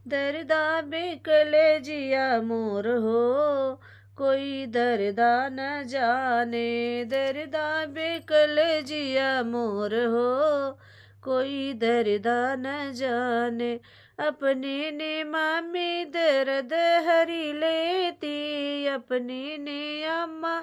दर्दा बेकले जिया मोर हो, कोई दर्दा न जाने। दर्दा बेकले जिया मोर हो, कोई दर्दा न जाने। अपने ने मामी दर्द हरी लेती, अपने ने अम्मा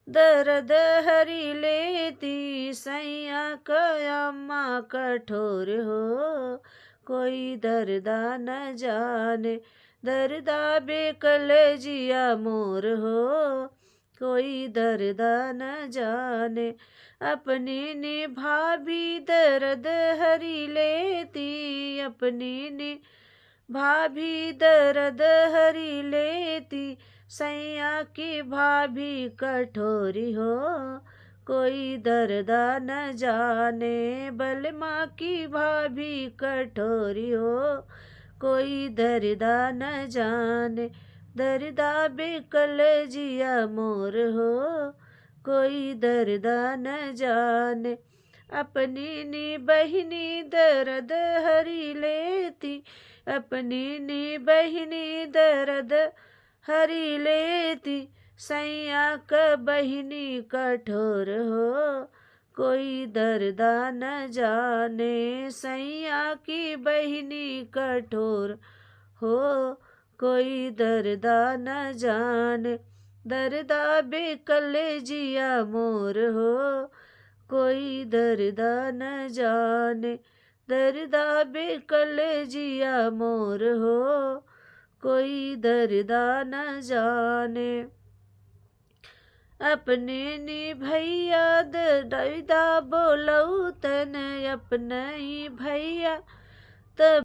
दर्द हरी लेती। सैया कयामा कठोर हो, कोई दर्दा न जाने। दर्दा बेकल जिया मोर हो, कोई दर्दा न जाने। अपने ने भाभी दर्द हरी लेती, अपने ने भाभी दर्द हरी लेती। सैया की भाभी कठोरी हो, कोई दर्दा न जाने। बलमा की भाभी कठोरी हो, कोई दर्दा न जाने। दर्दा बेकल जिया मोर हो, कोई दर्दा न जाने। अपनी नी बहिनी दर्द हरी लेती, अपनी नी बहिनी दर्द हरी लेती। सैया क बहिनी कठोर हो, कोई दर्दा न जाने। सैया की बहिनी कठोर हो, कोई दर्दा न जाने। दर्दा बेकल जिया मोर हो, कोई दर्दा न जाने। दर्दा बेकल जिया मोर हो, कोई दर्दा न जाने। अपने ने भैया दर्दा बोलऊ तन, अपने ही भैया तब